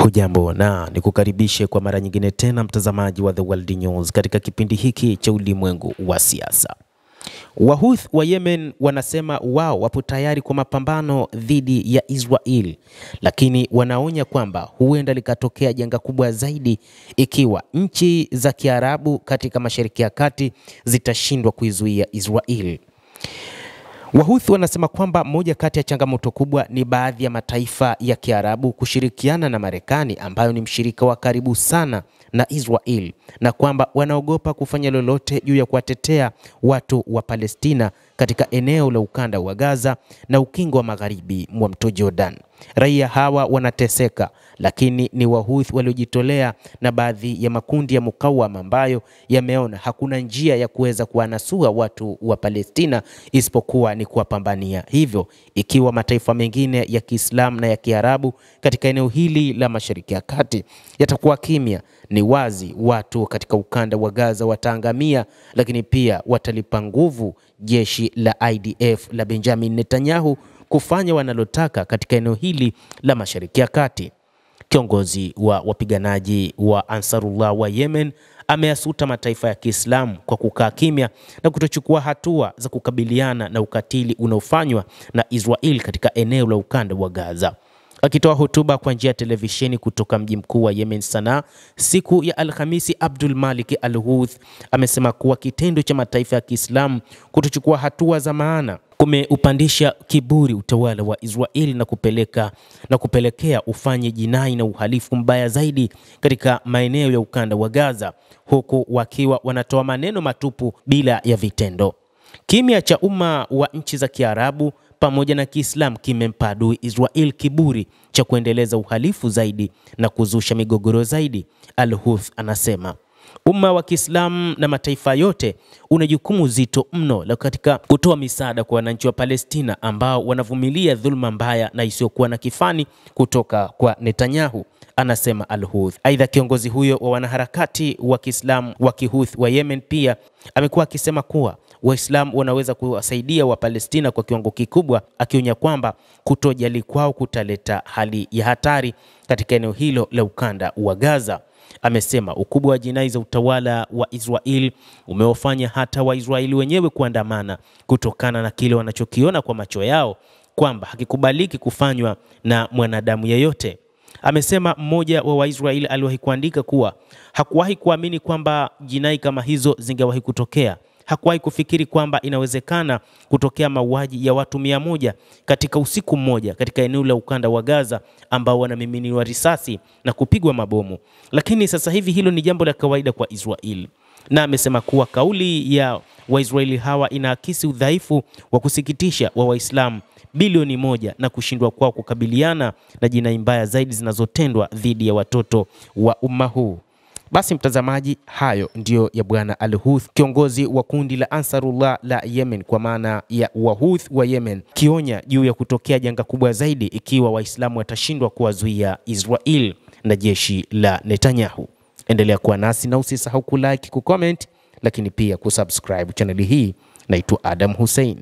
Hujambo na nikukaribishe kwa mara nyingine tena mtazamaji wa The World News katika kipindi hiki cha ulimwengu wa siasa. Wahouthi wa Yemen wanasema wao wapo tayari kwa mapambano dhidi ya Israel, lakini wanaonya kwamba huenda likatokea janga kubwa zaidi ikiwa nchi za Kiarabu katika Mashariki ya Kati zitashindwa kuizuia Israel. Wahouthi wanasema kwamba moja kati ya changamoto kubwa ni baadhi ya mataifa ya Kiarabu kushirikiana na Marekani ambayo ni mshirika wa karibu sana na Israel, na kwamba wanaogopa kufanya lolote juu ya kuwatetea watu wa Palestina katika eneo la ukanda wa Gaza na ukingo wa magharibi mwa mto Jordan. Raia hawa wanateseka, lakini ni Wahouthi waliojitolea na baadhi ya makundi ya mukawama ambayo yameona hakuna njia ya kuweza kuwanasua watu wa Palestina isipokuwa ni kuwapambania. Hivyo ikiwa mataifa mengine ya Kiislamu na ya Kiarabu katika eneo hili la Mashariki ya Kati yatakuwa kimya, ni wazi watu katika ukanda wa Gaza wataangamia, lakini pia watalipa nguvu jeshi la IDF la Benjamin Netanyahu kufanya wanalotaka katika eneo hili la Mashariki ya Kati. Kiongozi wa wapiganaji wa Ansarullah wa Yemen ameasuta mataifa ya Kiislamu kwa kukaa kimya na kutochukua hatua za kukabiliana na ukatili unaofanywa na Israel katika eneo la ukanda wa Gaza. Akitoa hotuba kwa njia ya televisheni kutoka mji mkuu wa Yemen, Sanaa, siku ya Alhamisi, Abdul Malik Al-Houthi amesema kuwa kitendo cha mataifa ya Kiislamu kutochukua hatua za maana kumeupandisha kiburi utawala wa Israel na kupelekea ufanye jinai na uhalifu mbaya zaidi katika maeneo ya ukanda wa Gaza, huku wakiwa wanatoa maneno matupu bila ya vitendo. Kimya cha umma wa nchi za Kiarabu pamoja na Kiislamu kimempa adui Israel kiburi cha kuendeleza uhalifu zaidi na kuzusha migogoro zaidi. Al-Houthi anasema umma wa Kiislamu na mataifa yote una jukumu zito mno la katika kutoa misaada kwa wananchi wa Palestina ambao wanavumilia dhulma mbaya na isiyokuwa na kifani kutoka kwa Netanyahu, anasema Al-Houthi. Aidha, kiongozi huyo wa wanaharakati wa Kiislamu wa Kihouthi wa Yemen pia amekuwa akisema kuwa Waislamu wanaweza kuwasaidia wa Palestina kwa kiwango kikubwa, akionya kwamba kutojali kwao kutaleta hali ya hatari katika eneo hilo la ukanda wa Gaza. Amesema ukubwa wa jinai za utawala wa Israel umewafanya hata Waisraeli wenyewe kuandamana kutokana na kile wanachokiona kwa macho yao kwamba hakikubaliki kufanywa na mwanadamu yeyote. Amesema mmoja wa Waisraeli aliwahi kuandika kuwa hakuwahi kuamini kwamba jinai kama hizo zingewahi kutokea. Hakuwahi kufikiri kwamba inawezekana kutokea mauaji ya watu 100 katika usiku mmoja katika eneo la ukanda wa Gaza ambao wanamiminiwa risasi na kupigwa mabomu. Lakini sasa hivi hilo ni jambo la kawaida kwa Israel. Na amesema kuwa kauli ya Waisraeli hawa inaakisi udhaifu wa kusikitisha wa Waislamu bilioni 1 na kushindwa kwao kukabiliana na jinai mbaya zaidi zinazotendwa dhidi ya watoto wa umma huu. Basi mtazamaji, hayo ndio ya bwana Al-Houthi, kiongozi wa kundi la Ansarullah la Yemen, kwa maana ya Wahouthi wa Yemen, kionya juu ya kutokea janga kubwa zaidi ikiwa Waislamu watashindwa kuwazuia Israel na jeshi la Netanyahu. Endelea kuwa nasi na usisahau kulike, kucomment, lakini pia kusubscribe channel hii. Naitwa Adam Hussein.